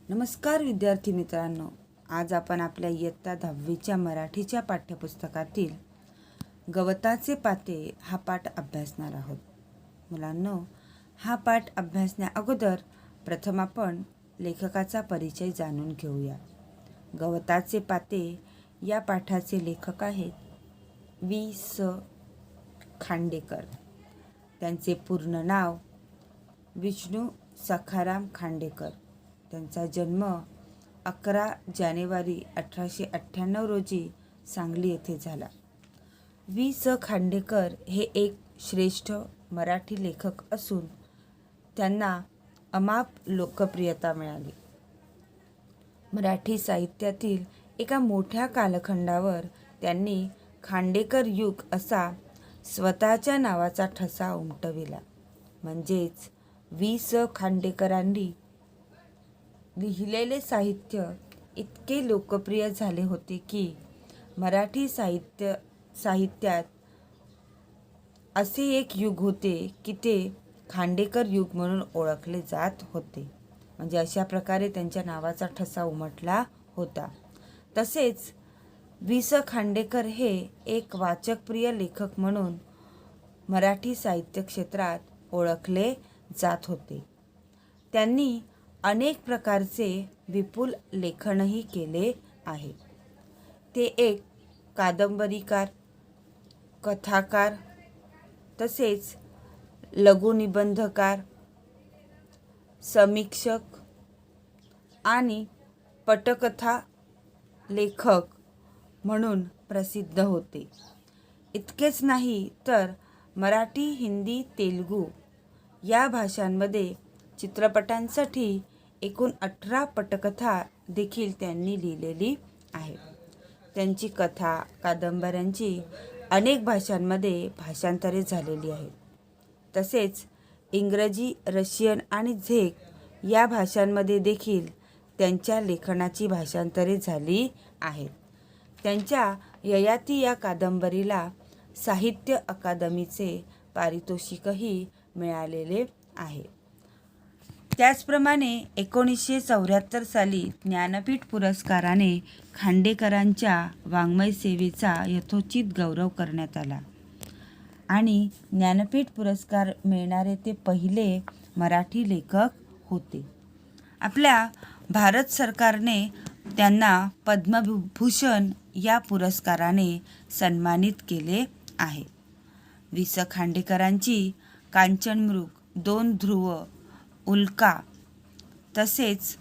नमस्कार विद्यार्थी मित्रांनो, आज आपण आपल्या इयत्ता 10वीच्या मराठीच्या पाठ्यपुस्तकातील गवताचे पाते हा पाठ अभ्यासणार आहोत. मुलांनो, हा पाठ अभ्यासण्या अगोदर प्रथम आपण लेखकाचा परिचय जाणून घेऊया. गवताचे पाते या पाठाचे लेखक आहेत वि.स. खांडेकर. त्यांचे पूर्ण नाव विष्णू सखाराम खांडेकर. त्यांचा जन्म 11 जानेवारी 1898 रोजी सांगली येथे झाला. वि.स. खांडेकर हे एक श्रेष्ठ मराठी लेखक असून त्यांना अमाप लोकप्रियता मिळाली. मराठी साहित्यातील एका मोठ्या कालखंडावर त्यांनी खांडेकर युग असा स्वतःच्या नावाचा ठसा उमटविला. म्हणजेच वि.स. खांडेकरांनी लिहिलेले साहित्य इतके लोकप्रिय झाले होते की मराठी साहित्यात असे एक युग होते की ते खांडेकर युग म्हणून ओळखले जात होते. म्हणजे अशा प्रकारे त्यांच्या नावाचा ठसा उमटला होता. तसेच वि.स. खांडेकर हे एक वाचकप्रिय लेखक म्हणून मराठी साहित्य क्षेत्रात ओळखले जात होते. त्यांनी अनेक प्रकारचे विपुल लेखनही केले आहे. ते एक कादंबरीकार, कथाकार, तसेच लघुनिबंधकार, समीक्षक आणि पटकथा लेखक म्हणून प्रसिद्ध होते. इतकेच नाही तर मराठी, हिंदी, तेलुगू या भाषांमध्ये चित्रपटांसाठी एकूण 18 पटकथा देखील त्यांनी लिहिलेली आहे. त्यांची कथा, कादंबऱ्यांची अनेक भाषांमध्ये भाषांतरे झालेली आहेत. तसेच इंग्रजी, रशियन आणि झेक या भाषांमध्ये देखील त्यांच्या लेखनाची भाषांतरे झाली आहेत. त्यांच्या ययाती या कादंबरीला साहित्य अकादमीचे पारितोषिकही मिळालेले आहे. त्याचप्रमाणे 1974 साली ज्ञानपीठ पुरस्काराने खांडेकरांच्या वाङ्मय सेवेचा यथोचित गौरव करण्यात आला आणि ज्ञानपीठ पुरस्कार मिळणारे ते पहिले मराठी लेखक होते. आपल्या भारत सरकारने त्यांना पद्मभूषण या पुरस्काराने सन्मानित केले आहे. वि.स. खांडेकरांची कांचनमृग, 2 ध्रुव, उल्का, तसेच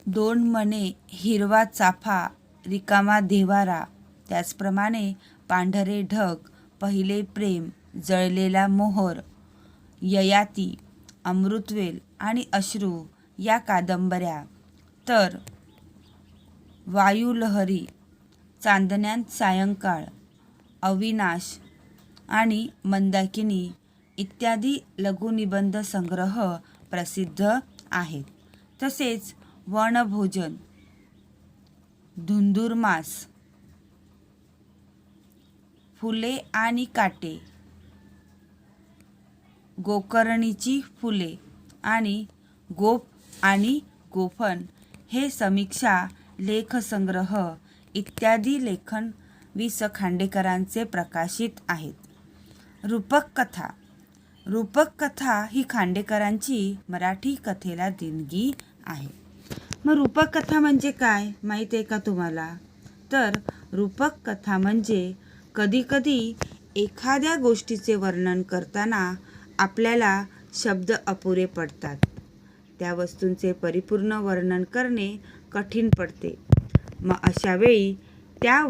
2 मणे, हिरवा चाफा, रिकामा देव्हारा, त्याचप्रमाणे पांढरे ढग, पहिले प्रेम, जळलेला मोहर, ययाती, अमृतवेल आणि अश्रू या कादंबऱ्या, तर वायुलहरी, चांदण्यात सायंकाळ, अविनाश आणि मंदाकिनी इत्यादी लघुनिबंध संग्रह प्रसिद्ध आहेत. तसेच वनभोजन, धुंदुरमास, फुले आणि काटे, गोकर्णीची फुले आणि गोप आणि गोफण हे समीक्षा, लेखसंग्रह इत्यादी लेखन वि.स. खांडेकरांचे प्रकाशित आहेत. रूपक कथा. रूपक कथा ही खांडेकरांची मराठी कथेला देणगी आहे. मग रूपक कथा म्हणजे काय माहीत आहे का तुम्हाला? तर रूपक कथा म्हणजे कधीकधी एखाद्या गोष्टीचे वर्णन करताना आपल्याला शब्द अपुरे पडतात. त्या वस्तूंचे परिपूर्ण वर्णन करणे कठीण पडते. मग अशा वेळी त्या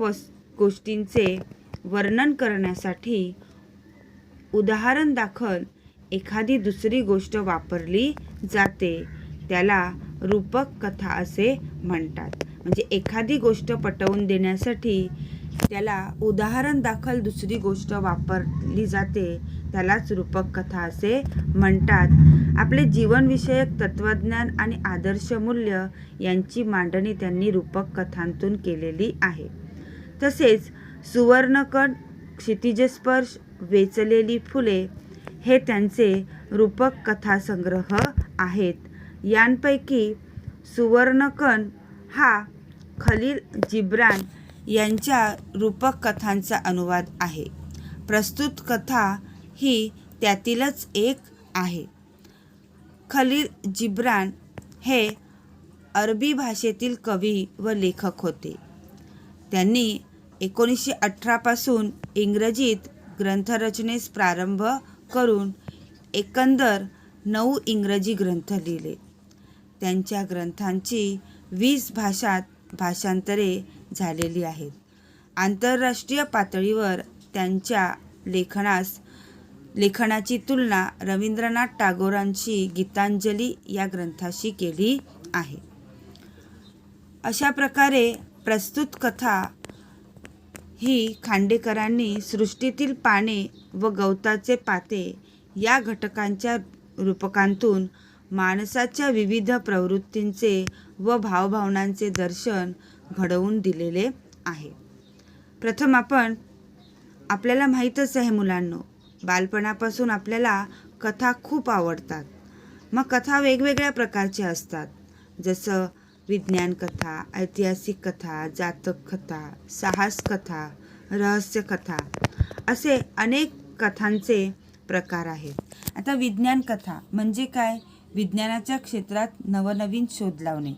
गोष्टींचे वर्णन करण्यासाठी उदाहरण दाखल एखादी दुसरी गोष्ट वापरली जाते. त्याला रूपक कथा असे म्हणतात. म्हणजे एखादी गोष्ट पटवून देण्यासाठी त्याला उदाहरण दाखल दुसरी गोष्ट वापरली जाते. त्यालाच रूपक कथा असे म्हणतात. आपले जीवनविषयक तत्त्वज्ञान आणि आदर्श मूल्य यांची मांडणी त्यांनी रूपक कथांतून केलेली आहे. तसेच सुवर्णकण, क्षितिजस्पर्श, वेचलेली फुले हे त्यांचे रूपक कथासंग्रह आहेत. यांपैकी सुवर्णकण हा खलील जिब्रान यांच्या रूपक कथांचा अनुवाद आहे. प्रस्तुत कथा ही त्यातीलच एक आहे. खलील जिब्रान हे अरबी भाषेतील कवी व लेखक होते. त्यांनी 1918 पासून इंग्रजीत ग्रंथरचनेस प्रारंभ करून एकंदर 9 इंग्रजी ग्रंथ लिहिले. त्यांच्या ग्रंथांची 20 भाषांत भाषांतरे झालेली आहेत. आंतरराष्ट्रीय पातळीवर त्यांच्या लेखनाची तुलना रवींद्रनाथ टागोरांची गीतांजली या ग्रंथाशी केली आहे. अशा प्रकारे प्रस्तुत कथा ही खांडेकरांनी सृष्टीतील पाने व गवताचे पाते या घटकांच्या रूपकांतून माणसाच्या विविध प्रवृत्तींचे व भावभावनांचे दर्शन घडवून दिलेले आहे. प्रथम आपल्याला माहीतच आहे मुलांनो, बालपणापासून आपल्याला कथा खूप आवडतात. मग कथा वेगवेगळ्या प्रकारच्या असतात, जसं विज्ञान कथा, ऐतिहासिक कथा, जातक कथा, साहस कथा, रहस्य कथा असे अनेक कथांचे प्रकार आहेत. आता विज्ञान कथा म्हणजे काय? विज्ञानाच्या क्षेत्रात नवनवीन शोध लावणे,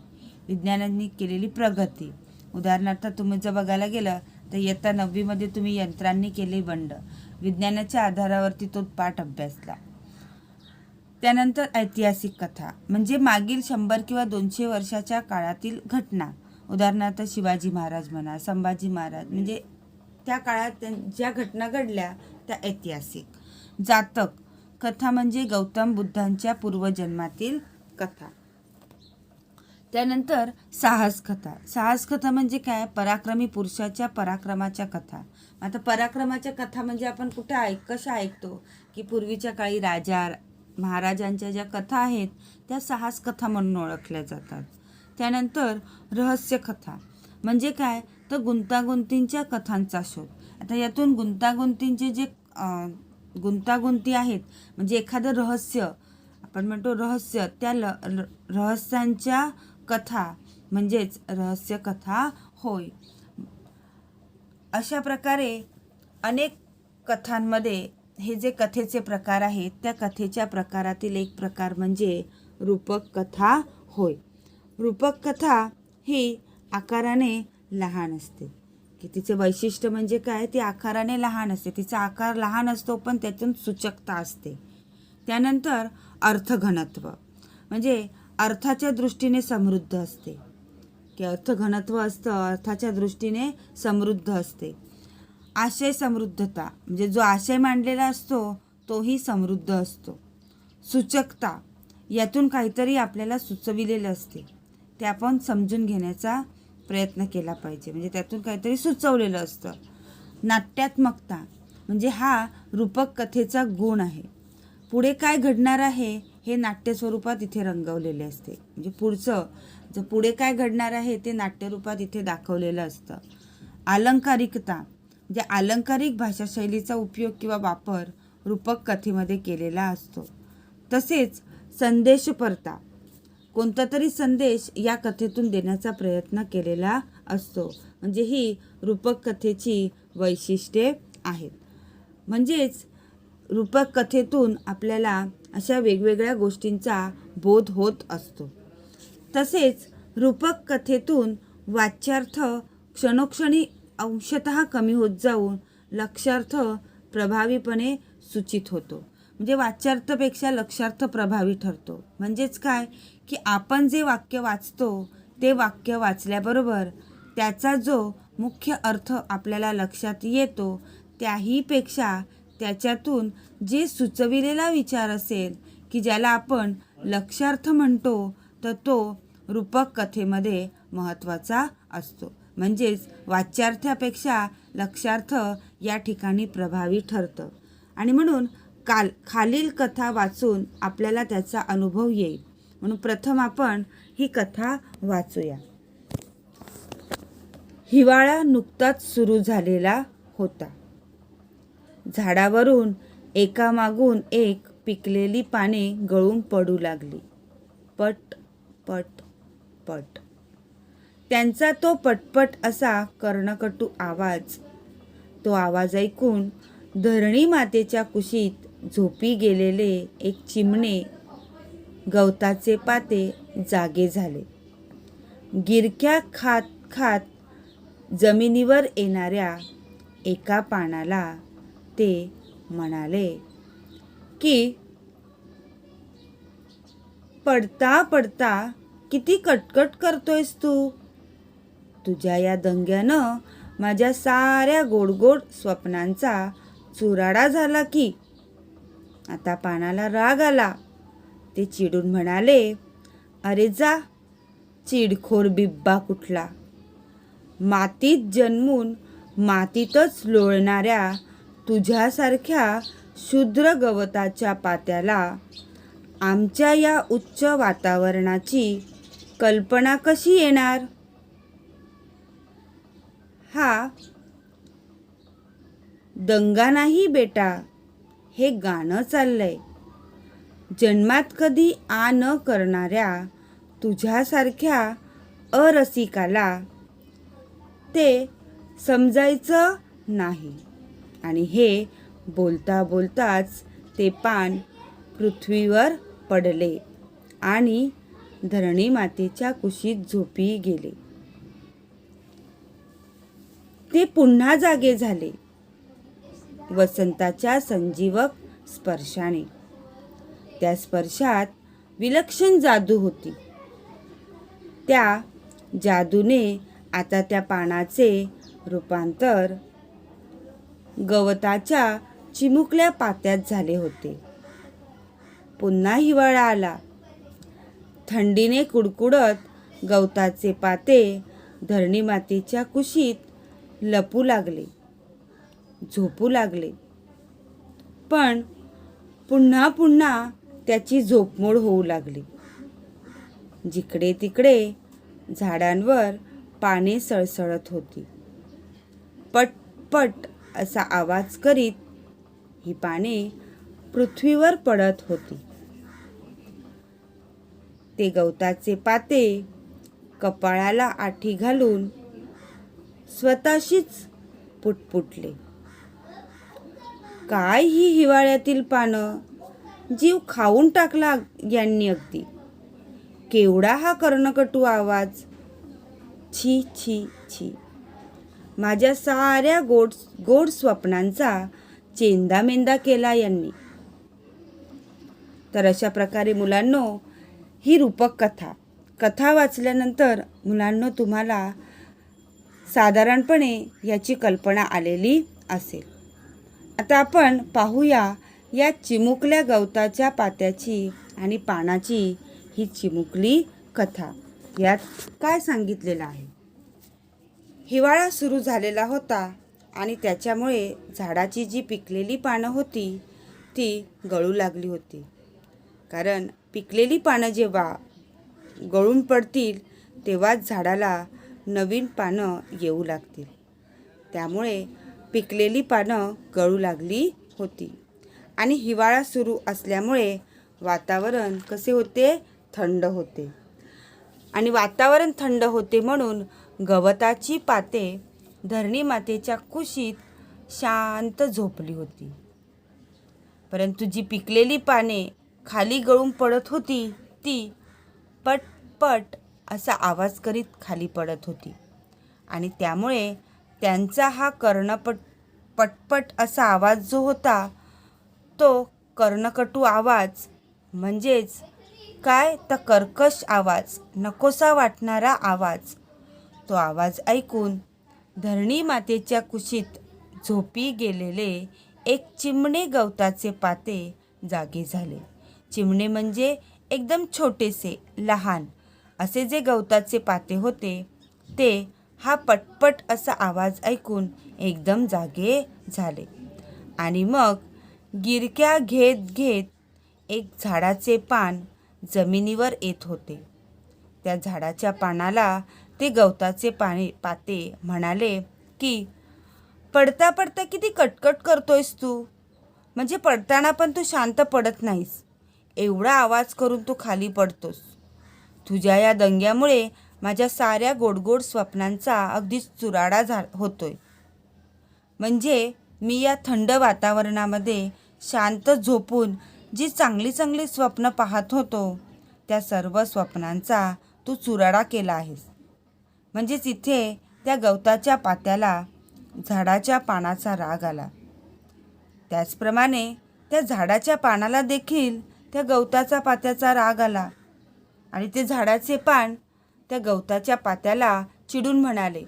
विज्ञानाने केलेली प्रगती. उदाहरणार्थ तुम्ही जर बघायला गेलं तर इयत्ता 9वी मध्ये तुम्ही यंत्रांनी केले बंड, विज्ञानाच्या आधारावरती तो पाठ अभ्यासला. त्यानंतर ऐतिहासिक कथा म्हणजे मागील 100 किंवा 200 वर्षाच्या काळातील घटना. उदाहरणार्थ शिवाजी महाराज म्हणा, संभाजी महाराज, म्हणजे त्या काळात ज्या घटना घडल्या त्या ऐतिहासिक. जातक कथा म्हणजे गौतम बुद्धांच्या पूर्वजन्मातील कथा. त्यानंतर साहस कथा. साहस कथा म्हणजे काय? पराक्रमी पुरुषाच्या पराक्रमाच्या कथा. आता पराक्रमाच्या कथा म्हणजे आपण कुठे कशा ऐकतो की पूर्वीच्या काळी राजा महाराजांच्या ज्या कथा आहेत त्या साहस कथा म्हणून ओळखल्या जातात. त्यानंतर रहस्य कथा म्हणजे काय? तर गुंतागुंतींच्या कथांचा शोध. आता यातून गुंतागुंतींचे जे गुंतागुंती आहेत म्हणजे एखादं रहस्य आपण म्हणतो रहस्य, त्या रहस्यांच्या कथा म्हणजेच रहस्य कथा होय. अशा प्रकारे अनेक कथांमध्ये हे जे कथेचे प्रकार आहेत त्या कथेच्या प्रकारातील एक प्रकार म्हणजे रूपक कथा होय. रूपक कथा ही आकाराने लहान असते, की तिचे वैशिष्ट्य म्हणजे काय? ती आकाराने लहान असते, तिचा आकार लहान असतो पण त्यातून सूचकता असते. त्यानंतर अर्थघनत्व म्हणजे अर्थाच्या दृष्टीने समृद्ध असते, की अर्थघनत्व असतं, अर्थाच्या दृष्टीने समृद्ध असते. आशय समृद्धता म्हणजे जो आशय मांडलेला असतो तोही समृद्ध असतो. सूचकता यातून काहीतरी आपल्याला सुचविलेलं असते, ते आपण समजून घेण्याचा प्रयत्न केला पाहिजे, म्हणजे त्यातून काहीतरी सुचवलेलं असतं. नाट्यात्मकता म्हणजे हा रूपक कथेचा गुण आहे. पुढे काय घडणार आहे हे नाट्य स्वरूपात इथे रंगवलेले असते, म्हणजे पुढे काय घडणार आहे ते नाट्यरूपात इथे दाखवलेलं असतं. अलंकारिकता म्हणजे अलंकारिक भाषाशैलीचा उपयोग किंवा वापर रूपक कथेमध्ये केलेला असतो. तसेच संदेशपर्ता, कोणता तरी संदेश या कथेतून देण्याचा प्रयत्न केलेला असतो, म्हणजे ही रूपक कथेची वैशिष्ट्ये आहेत. म्हणजेच रूपक कथेतून आपल्याला अशा वेगवेगळ्या गोष्टींचा बोध होत असतो. तसेच रूपक कथेतून वाच्यार्थ क्षणोक्षणी अंशतः कमी होत जाऊन लक्ष्यार्थ प्रभावीपणे सूचित होतो, म्हणजे वाच्यार्थपेक्षा लक्ष्यार्थ प्रभावी ठरतो. म्हणजेच काय की आपण जे वाक्य वाचतो ते वाक्य वाचल्याबरोबर त्याचा जो मुख्य अर्थ आपल्याला लक्षात येतो त्याहीपेक्षा त्याच्यातून जे सुचविलेला विचार असेल की ज्याला आपण लक्ष्यार्थ म्हणतो तर तो रूपक कथेमध्ये महत्त्वाचा असतो. म्हणजेच वाच्यार्थापेक्षा लक्ष्यार्थ या ठिकाणी प्रभावी ठरतं आणि म्हणून खालील कथा वाचून आपल्याला त्याचा अनुभव येईल. म्हणून प्रथम आपण ही कथा वाचूया. हिवाळा नुकताच सुरू झालेला होता. झाडावरून एकामागून एक पिकलेली पाने गळून पडू लागली. पट पट पट. त्यांचा तो पटपट असा कर्णकटू आवाज, तो आवाज ऐकून धरणी मातेच्या कुशीत झोपी गेलेले एक चिमणे गवताचे पाते जागे झाले. गिरक्या खात खात जमिनीवर येणाऱ्या एका पानाला ते म्हणाले की, पडता पडता किती कटकट करतोयस तू. तुझ्या या दंग्यानं माझ्या साऱ्या गोडगोड स्वप्नांचा चुराडा झाला की. आता पानाला राग आला. ते चिडून म्हणाले, अरे जा चिडखोर बिब्बा कुठला. मातीत जन्मून मातीतच लोळणाऱ्या तुझ्यासारख्या शूद्र गवताच्या पात्याला आमच्या या उच्च वातावरणाची कल्पना कशी येणार. हा दंगा नाही बेटा, हे गाणं चाललंय. जन्मात कधी आ न करणाऱ्या तुझ्यासारख्या अरसिकाला ते समजायचं नाही. आणि हे बोलता बोलताच ते पान पृथ्वीवर पडले आणि धरणी मातेच्या कुशीत झोपी गेले. ते पुन्हा जागे झाले वसंताच्या संजीवक स्पर्शाने. त्या स्पर्शात विलक्षण जादू होती. त्या जादूने आता त्या पानाचे रूपांतर गवताच्या चिमुकल्या पात्यात झाले होते. पुन्हा हिवाळा आला. थंडीने कुडकुडत गवताचे पाते धरणी मातेच्या कुशीत लपू लागले, झोपू लागले. पण पुन्हा पुन्हा त्याची झोपमोड होऊ लागली. जिकडे तिकडे झाडांवर पाने सळसळत होती. पटपट असा आवाज करीत ही पाने पृथ्वीवर पडत होती. ते गवताचे पाते कपाळाला आठी घालून स्वतःशीच पुटपुटले, काय ही हिवाळ्यातील पानं, जीव खाऊन टाकला यांनी अगदी. केवढा हा कर्णकटू आवाज. छी छी छी. माझ्या साऱ्या गोड स्वप्नांचा चेंदामेंदा केला यांनी. तर अशा प्रकारे मुलांनो, ही रूपक कथा वाचल्यानंतर मुलांनो तुम्हाला साधारणपणे याची कल्पना आलेली असेल. आता आपण पाहूया या चिमुकल्या गवताच्या पात्याची आणि पानाची ही चिमुकली कथा. यात काय सांगितलेलं आहे. हिवाळा सुरू झालेला होता आणि त्याच्यामुळे झाडाची जी पिकलेली पानं होती ती गळू लागली होती. कारण पिकलेली पानं जेव्हा गळून पडतील तेव्हाच झाडाला नवीन पानं येऊ लागतील. त्यामुळे पिकलेली पानं गळू लागली होती. आणि हिवाळा सुरू असल्यामुळे वातावरण कसे होते, थंड होते. आणि वातावरण थंड होते म्हणून गवताची पाते धरणी मातेच्या कुशीत शांत झोपली होती. परंतु जी पिकलेली पाने खाली गळून पडत होती ती पटपट असा आवाज करीत खाली पडत होती. आणि त्यामुळे त्यांचा हा पटपट असा आवाज जो होता तो कर्णकटू आवाज, म्हणजेच काय तर कर्कश आवाज, नकोसा वाटणारा आवाज, तो आवाज ऐकून धरणी मातेच्या कुशीत झोपी गेलेले एक चिमणे गवताचे पाते जागे झाले. चिमणे म्हणजे एकदम छोटेसे लहान असे जे गवताचे पाते होते ते हा पटपट असा आवाज ऐकून एकदम जागे झाले. आणि मग गिरक्या घेत घेत एक झाडाचे पान जमिनीवर येत होते. त्या झाडाच्या पानाला ते गवताचे पाते म्हणाले की, पडता पडता किती कटकट करतोयस तू. म्हणजे पडताना पण तू शांत पडत नाहीस. एवढा आवाज करून तू खाली पडतोस. तुझ्या या दंग्यामुळे माझ्या साऱ्या गोडगोड स्वप्नांचा अगदीच चुराडा होतोय. म्हणजे मी या थंड वातावरणामध्ये शांत झोपून जी चांगली चांगली स्वप्न पाहत होतो, त्या सर्व स्वप्नांचा तू चुराडा केला आहेस. म्हणजेच इथे त्या गवताच्या पात्याला झाडाच्या पानाचा राग आला. त्याचप्रमाणे त्या झाडाच्या पानाला देखील त्या गवताच्या पात्याचा राग आला आणि ते झाडाचे पान त्या गवताच्या पात्याला चिडून म्हणाले,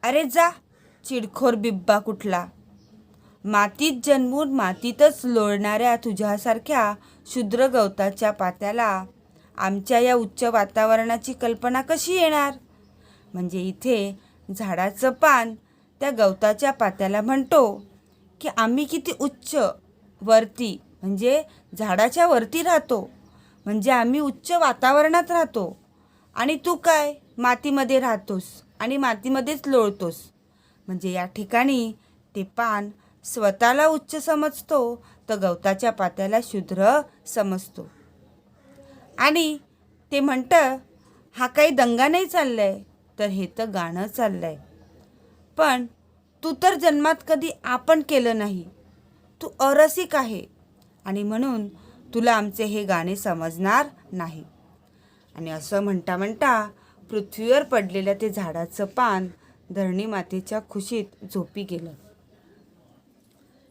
अरे जा चिडखोर बिब्बा कुठला. मातीत जन्मून मातीतच लोळणाऱ्या तुझ्यासारख्या क्षुद्र गवताच्या पात्याला आमच्या या उच्च वातावरणाची कल्पना कशी येणार. म्हणजे इथे झाडाचं पान त्या गवताच्या पात्याला म्हणतो की आम्ही किती उच्च वरती, म्हणजे झाडाच्या वरती राहतो, म्हणजे आम्ही उच्च वातावरणात राहतो आणि तू काय मातीमध्ये राहतोस आणि मातीमध्येच लोळतोस. म्हणजे या ठिकाणी ते पान स्वतःला उच्च समजतो तर गवताच्या पात्याला शूद्र समजतो. आणि ते म्हणतं, हा काही दंगा नाही चाललाय, तर हे तर गाणं चाललंय. पण तू तर जन्मात कधी आपण केलं नाही, तू अरसिक आहे आणि म्हणून तुला आमचे हे गाणे समजणार नाही. आणि असं म्हणता म्हणता पृथ्वीवर पडलेलं ते झाडाचं पान धरणी मातेच्या खुशीत झोपी गेलं.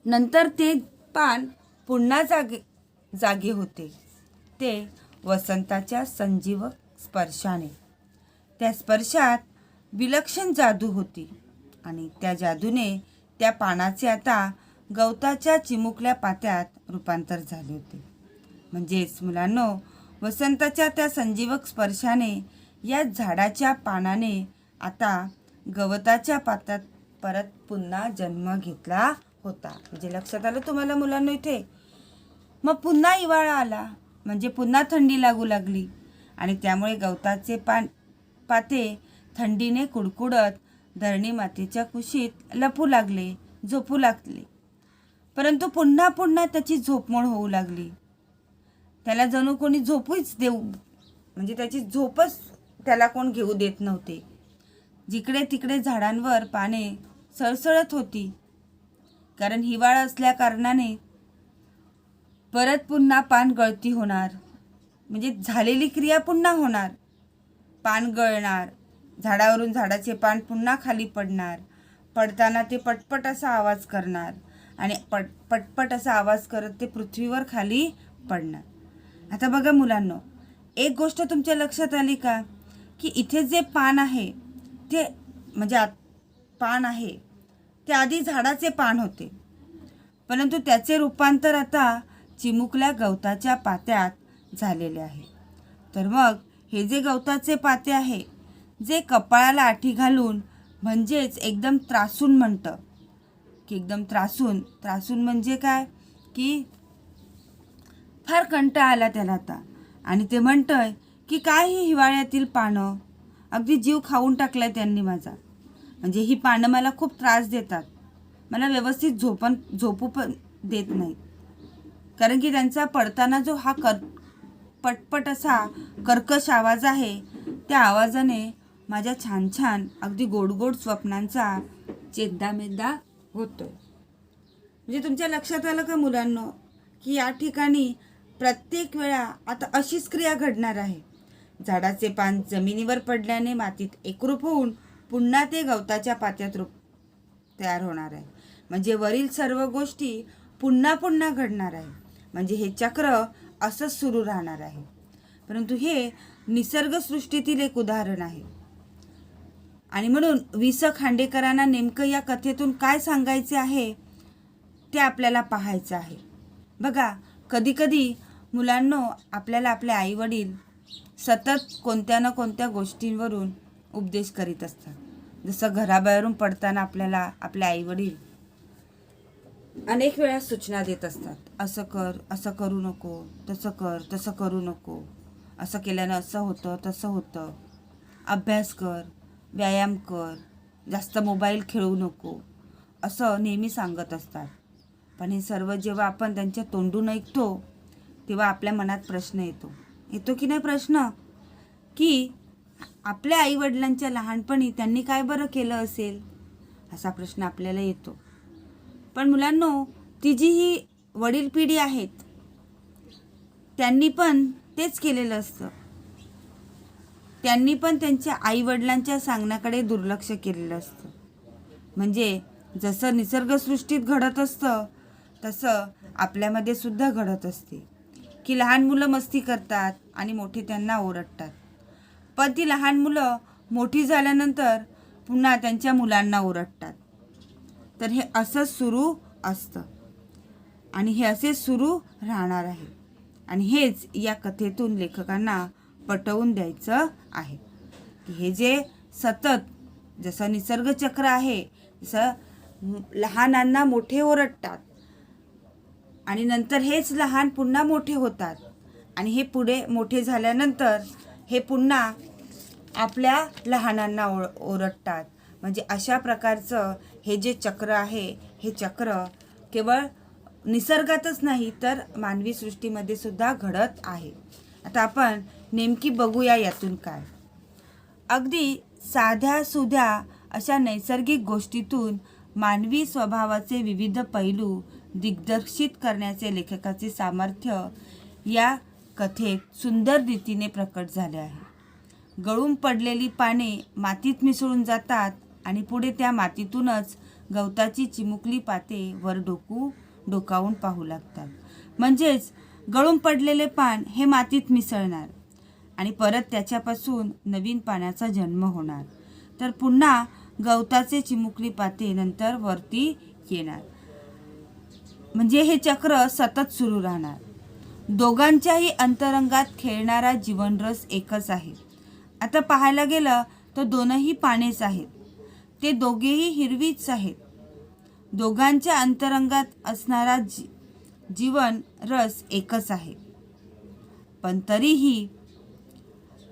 नंतर ते पान पुन्हा जागे होते, ते वसंताच्या संजीवक स्पर्शाने. त्या स्पर्शात विलक्षण जादू होती आणि त्या जादूने त्या पानाचे आता गवताच्या चिमुकल्या पात्यात रूपांतर झाले होते. म्हणजेच मुलांनो, वसंताच्या त्या संजीवक स्पर्शाने या झाडाच्या पानाने आता गवताच्या पात्यात परत पुन्हा जन्म घेतला होता. म्हणजे लक्षात आलं तुम्हाला मुलांनो इथे. मग पुन्हा हिवाळा आला, म्हणजे पुन्हा थंडी लागू लागली आणि त्यामुळे गवताचे पाते थंडीने कुडकुडत धरणी मातेच्या कुशीत लपू लागले, झोपू लागले. परंतु पुन्हा पुन्हा त्याची झोपमोड होऊ लागली. त्याला जणू कोणी झोपूच म्हणजे त्याची झोपच त्याला कोण घेऊ देत नव्हते. जिकडे तिकडे झाडांवर पाने सळसळत होती, कारण हिवाळा असल्या कारणाने परत पुन्हा पान गळती होणार, म्हणजे झालेली क्रिया पुन्हा होणार. पान गळणार, झाडावरून झाडाचे पान पुन्हा खाली पडणार, पडताना ते पटपट असा आवाज करणार आणि पटपट असा आवाज करत ते पृथ्वीवर खाली पडणार. आता बघा मुलांनो, एक गोष्ट तुमच्या लक्षात आली का, की इथे जे पान आहे ते म्हणजे पान आहे ते आधी झाडाचे पान होते, परंतु त्याचे रूपांतर आता चिमुकल्या गवताच्या पात्यात झालेले आहे. तर मग हे जे गवताचे पाते आहे, जे कपाळाला आठी घालून म्हणजेच एकदम त्रासून म्हणतं, की एकदम त्रासून म्हणजे काय, की फार कंटाळा आला त्याला आता आणि ते म्हणतंय की काय ही हिवाळ्यातील पानं, अगदी जीव खाऊन टाकलाय त्यांनी माझा. म्हणजे ही पानं मला खूप त्रास देतात, मला व्यवस्थित झोपू पण देत नाहीत, कारण की त्यांचा पडताना जो हा पटपट असा कर्कश आवाज आहे, त्या आवाजाने माझ्या छान छान अगदी गोड गोड स्वप्नांचा चेंदामेंदा होतोय. म्हणजे तुमच्या लक्षात आलं का मुलांनो, की या ठिकाणी प्रत्येक वेळा आता अशीच क्रिया घडणार आहे. झाडाचे पान जमिनीवर पडल्याने मातीत एकरूप होऊन पुन्हा ते गवताच्या पात्यात तयार होणार आहे. म्हणजे वरील सर्व गोष्टी पुन्हा पुन्हा घडणार आहे. म्हणजे हे चक्र असंच सुरू राहणार आहे. परंतु हे निसर्गसृष्टीतील एक उदाहरण आहे आणि म्हणून वि स खांडेकरांना नेमकं या कथेतून काय सांगायचे आहे ते आपल्याला पाहायचं आहे. बघा, कधीकधी मुलांनो, आपल्याला आपले आईवडील सतत कोणत्या ना कोणत्या गोष्टींवरून उपदेश करीत असतात. जसं घराबाहेरून पडताना आपल्याला आपले आईवडील अनेक वेळा सूचना देत असतात, असं कर, असं करू नको, तसं कर, तसं करू नको, असं केल्यानं असं होतं, तसं होतं, अभ्यास कर, व्यायाम कर, जास्त मोबाईल खेळू नको, असं नेहमी सांगत असतात. पण हे सर्व जेव्हा आपण त्यांच्या तोंडून ऐकतो तेव्हा आपल्या मनात प्रश्न येतो की नाही प्रश्न, की आपल्या आईवडिलांच्या लहानपणी त्यांनी काय बरं केलं असेल, असा प्रश्न आपल्याला येतो. पण मुलांनो, ती जी ही वडील पिढी आहेत त्यांनी पण तेच केलेलं असतं. त्यांनी पण त्यांच्या आईवडिलांच्या सांगण्याकडे दुर्लक्ष केलेलं असतं. म्हणजे जसं निसर्गसृष्टीत घडत असतं तसं आपल्यामध्ये सुद्धा घडत असते, की लहान मुलं मस्ती करतात आणि मोठे त्यांना ओरडतात. पण ती लहान मुलं मोठी झाल्यानंतर पुन्हा त्यांच्या मुलांना ओरडतात. तर हे असंच सुरू असतं आणि हे असेच सुरू राहणार आहे. आणि हेच या कथेतून लेखकांना पटवून द्यायचं आहे, की हे जे सतत जसं निसर्गचक्र आहे, जसं लहानांना मोठे ओरडतात आणि नंतर हेच लहान पुन्हा मोठे होतात आणि हे पुढे मोठे झाल्यानंतर हे पुन्हा आपल्या लहानांना ओरडतात. म्हणजे अशा प्रकारचं हे जे चक्र आहे, हे चक्र केवळ निसर्गातच नाही तर मानवी सृष्टीमध्ये सुद्धा घडत आहे. आता आपण नेमकी बघूया यातून काय. अगदी साध्या सुध्या अशा नैसर्गिक गोष्टीतून मानवी स्वभावाचे विविध पैलू दिग्दर्शित करण्याचे लेखकाचे सामर्थ्य या कथेत सुंदर रीतीने प्रकट झाले आहे. गळून पडलेली पाने मातीत मिसळून जातात आणि पुढे त्या मातीतूनच गवताची चिमुकली पाते वर डोकावून पाहू लागतात. म्हणजेच गळून पडलेले पान हे मातीत मिसळणार आणि परत त्याच्यापासून नवीन पाण्याचा जन्म होणार. तर पुन्हा गवताचे चिमुकली पाते नंतर वरती येणार. म्हणजे हे चक्र सतत सुरू राहणार. दोघांच्याही अंतरंगात खेळणारा जीवनरस एकच आहे. आता पाहायला गेलं तर दोनही पानेच आहेत. ते दोघेही हिरवीच आहेत. दोघांच्या अंतरंगात असणारा जीवन रस एकच आहे. पण तरीही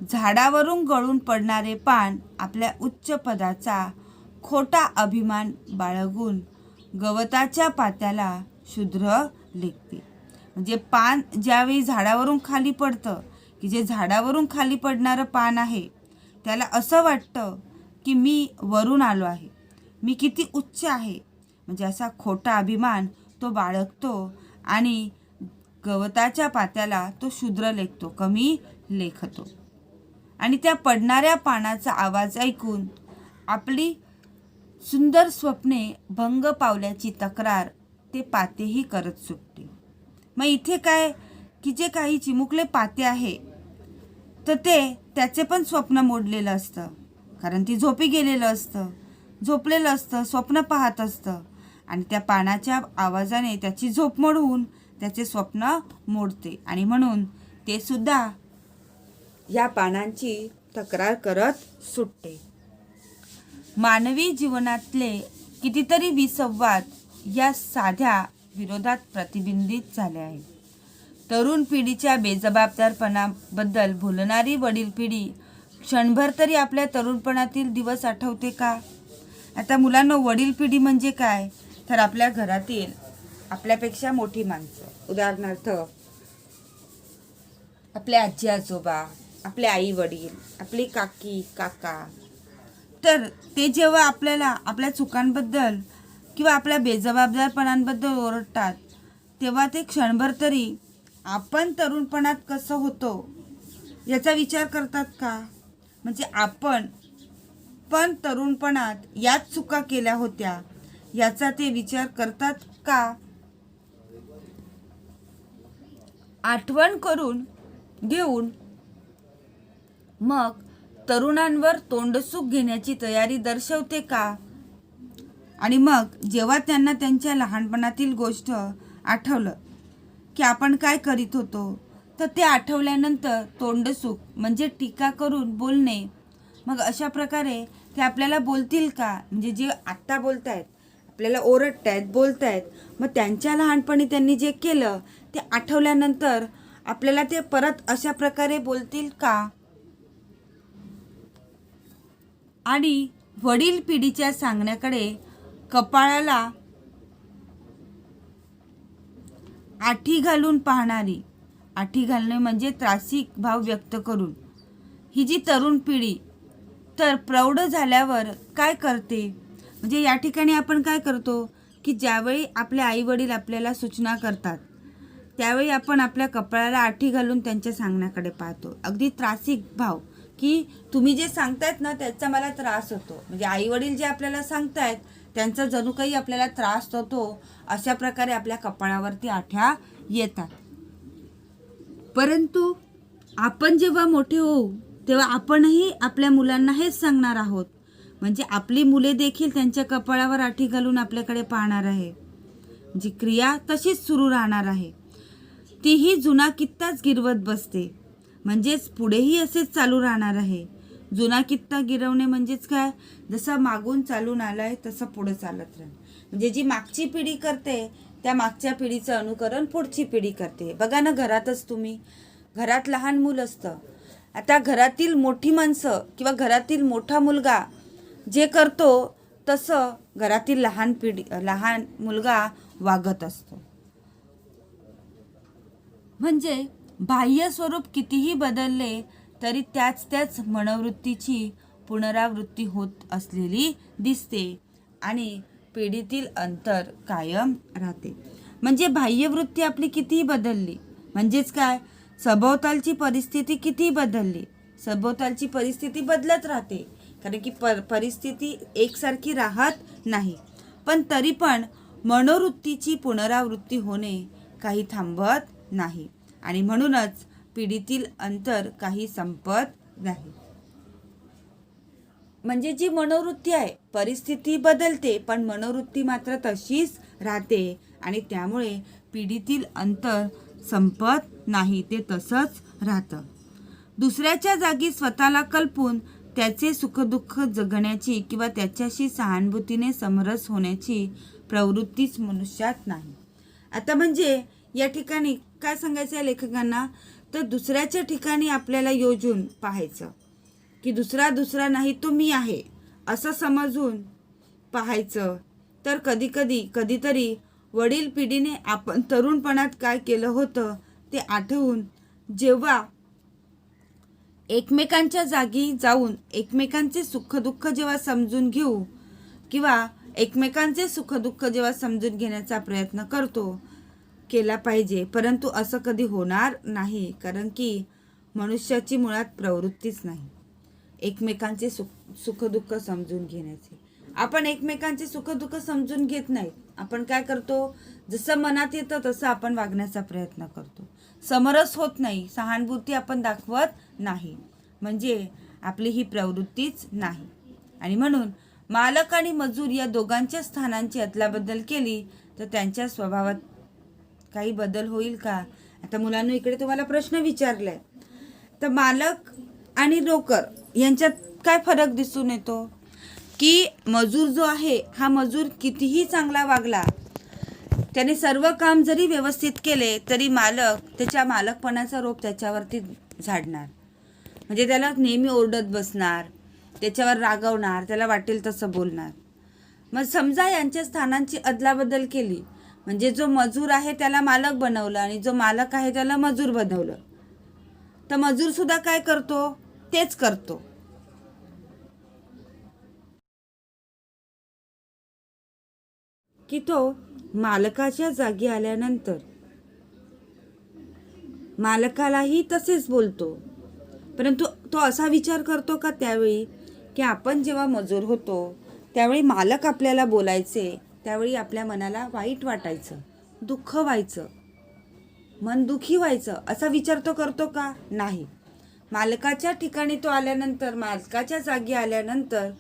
झाडावरून गळून पडणारे पान आपल्या उच्च पदाचा खोटा अभिमान बाळगून गवताच्या पात्याला शूद्र लेखते. म्हणजे पान ज्यावेळी झाडावरून खाली पडतं, की जे झाडावरून खाली पडणारं पान आहे त्याला असं वाटतं की मी वरून आलो आहे, मी किती उच्च आहे. म्हणजे असा खोटा अभिमान तो बाळगतो आणि गवताच्या पात्याला तो शूद्र लेखतो, कमी लेखतो. आणि त्या पडणाऱ्या पानाचा आवाज ऐकून आपली सुंदर स्वप्ने भंग पावल्याची तक्रार ते पातेही करत सुटते. मग इथे काय, की जे काही चिमुकले पाते आहे तर ते त्याचे पण स्वप्न मोडलेलं असतं, कारण ती झोपी गेलेलं असतं, झोपलेलं असतं, स्वप्न पाहत असतं आणि त्या पानाच्या आवाजाने त्याची झोप मोडून त्याचे स्वप्न मोडते आणि म्हणून ते सुद्धा या पानांची तक्रार करत सुटते. मानवी जीवनातले कितीतरी विसंवाद या साध्या विरोधात प्रतिबिंबित झाले आहेत. तरुण पिढीच्या बेजबाबदारपणाबद्दल बोलणारी वडील पिढी क्षणभर तरी आपल्या तरुणपणातील दिवस आठवते का? आता मुलांनो, वडील पिढी म्हणजे काय, तर आपल्या घरातील आपल्यापेक्षा मोठी माणसं, उदाहरणार्थ आपले आजी आजोबा, आपले आई वडील, आपली काकी काका. तर ते जेव्हा आपल्याला आपल्या चुकांबद्दल किंवा आपल्या बेजबाबदारपणांबद्दल ओरडतात तेव्हा ते क्षणभर तरी आपण तरुणपणात कसं होतो याचा विचार करतात का? म्हणजे आपण पण तरुणपणात याच चुका केल्या होत्या याचा ते विचार करतात का? आठवण करून घेऊन मग तरुणांवर तोंडसुख घेण्याची तयारी दर्शवते का? आणि मग जेव्हा त्यांना त्यांच्या लहानपणातील गोष्ट आठवलं की आपण काय करीत होतो, तर ते आठवल्यानंतर तोंडसुख म्हणजे टीका करून बोलणे. मग अशा प्रकारे ते आपल्याला बोलतील का? म्हणजे जे आत्ता बोलतायत, आपल्याला ओरडतायत, बोलतायत, मग त्यांच्या लहानपणी त्यांनी जे केलं ते आठवल्यानंतर आपल्याला ते परत अशा प्रकारे बोलतील का? आणि वडील पिढीच्या सांगण्याकडे कपाळाला आठी घालून पाहणारी, आठी घालणे म्हणजे त्रासिक भाव व्यक्त करून ही जी तरुण पिढी तर प्रौढ झाल्यावर काय करते, म्हणजे या ठिकाणी आपण काय करतो की ज्यावेळी आपले आईवडील आपल्याला सूचना करतात त्यावेळी आपण आपल्या कपाळाला आठी घालून त्यांच्या सांगण्याकडे पाहतो. अगदी त्रासिक भाव की तुम्ही जे सांगतायत ना त्याचा मला त्रास होतो, म्हणजे आईवडील जे आपल्याला सांगतायत त्यांचा जणू काही आपल्याला त्रास होतो, अशा प्रकारे आपल्या कपाळावरती आठ्या येतात. परंतु आपण जेव्हा मोठे होऊ तेव्हा आपणही आपल्या मुलांना हेच सांगणार आहोत, म्हणजे आपली मुले देखील त्यांच्या कपाळावर आठी घालून आपल्याकडे पाहणार आहे. जी क्रिया तशीच सुरू राहणार आहे, तीही जुना कित्ताच गिरवत बसते, म्हणजेच पुढेही असेच चालू राहणार आहे. जुना कित्ता गिरवणे म्हणजेच काय, जसं मागून चालून आलाय तसं पुढे चालत राहणे, म्हणजे जी मागची पिढी करते त्या मागच्या पिढीचं अनुकरण पुढची पिढी करते. बघा ना, घरातच तुम्ही, घरात लहान मूल असतं, आता घरातील मोठी माणसं किंवा घरातील मोठा मुलगा जे करतो तसं घरातील लहान मुलगा वागत असतो. म्हणजे बाह्य स्वरूप कितीही बदलले तरी त्याच मनोवृत्तीची पुनरावृत्ती होत असलेली दिसते आणि पिढीतील अंतर कायम राहते. म्हणजे बाह्यवृत्ती आपली कितीही बदलली, म्हणजेच काय, सभोवतालची परिस्थिती कितीही बदलली, सभोवतालची परिस्थिती बदलत राहते, कारण की परिस्थिती एकसारखी राहत नाही, पण तरी पण मनोवृत्तीची पुनरावृत्ती होणे काही थांबत नाही आणि म्हणूनच पिढीतील अंतर काही संपत नाही. म्हणजे जी मनोवृत्ती आहे, परिस्थिती बदलते पण मनोवृत्ती मात्र तशीच राहते आणि त्यामुळे पिढीतील अंतर संपत नाही, ते तसंच राहतं. दुसऱ्याच्या जागी स्वतःला कल्पून त्याचे सुखदुःख जगण्याची किंवा त्याच्याशी सहानुभूतीने समरस होण्याची प्रवृत्तीच मनुष्यात नाही. आता म्हणजे या ठिकाणी काय सांगायचं आहे लेखकांना, तर दुसऱ्याच्या ठिकाणी आपल्याला योजून पाहायचं की दुसरा नाही तो मी आहे असं समजून पाहायचं. तर कधीतरी वडील पिढीने आपण तरुणपणात काय केलं होतं ते आठवून जेव्हा एकमेकांच्या जागी जाऊन एकमेकांचे सुखदुःख जेव्हा समजून घेऊ किंवा एकमेकांचे सुखदुःख जेव्हा समजून घेण्याचा प्रयत्न केला पाहिजे. परंतु असं कधी होणार नाही, कारण की मनुष्याची मुळात प्रवृत्तीच नाही एकमेकांचे सुखदुःख समजून घेण्याची. आपण एकमेकांचे सुखदुःख समजून घेत नाहीत. आपण काय करतो, जसं मनात येतं तसं आपण वागण्याचा प्रयत्न करतो, समरस होत नाही, सहानुभूती आपण दाखवत नाही, म्हणजे आपली ही प्रवृत्तीच नाही. आणि म्हणून मालक आणि मजूर या दोघांच्या स्थानांची अदलाबदल केली तर त्यांच्या स्वभावात काही बदल होईल का? आता मुलांनो, इकडे तुम्हाला प्रश्न विचारलाय, तर मालक आणि नोकर यांच्यात काय फरक दिसून येतो की मजूर जो आहे हा मजूर कितीही चांगला वागला, त्याने सर्व काम जरी व्यवस्थित केले तरी मालक त्याच्या मालकपणाचा रोप त्याच्यावरती झाडणार, म्हणजे त्याला नेहमी ओरडत बसणार, त्याच्यावर रागवणार, त्याला वाटेल तसं बोलणार. मग समजा यांच्या स्थानांची अदलाबदल केली, म्हणजे जो मजूर आहे त्याला मालक बनवलं आणि जो मालक आहे त्याला मजूर बनवलं, तर मजूर सुद्धा काय करतो, तेच करतो. की तो मालकाच्या जागी आल्यानंतर मालकालाही तसेच बोलतो. परंतु तो असा विचार करतो का त्यावेळी की आपण जेव्हा मजूर होतो त्यावेळी मालक आपल्याला बोलायचे, त्यावेळी आपल्या मनाला वाईट वाटायचं, दुःख व्हायचं, मन दुखी व्हायचं, असा विचार तो करतो का? नाही. मालकाच्या ठिकाणी तो आल्यानंतर, मालकाच्या जागी आल्यानंतर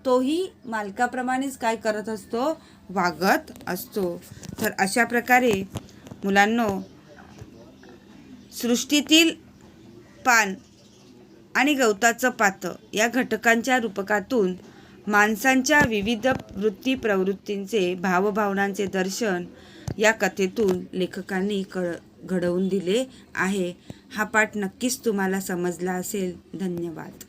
तोही मालकाप्रमाणेच काय करत असतो, वागत असतो. तर अशा प्रकारे मुलांनो, सृष्टीतील पान आणि गवताचं पातं या घटकांच्या रूपकातून माणसांच्या विविध वृत्ती प्रवृत्तींचे, भावभावनांचे दर्शन या कथेतून लेखकांनी घडवून दिले आहे. हा पाठ नक्कीच तुम्हाला समजला असेल. धन्यवाद.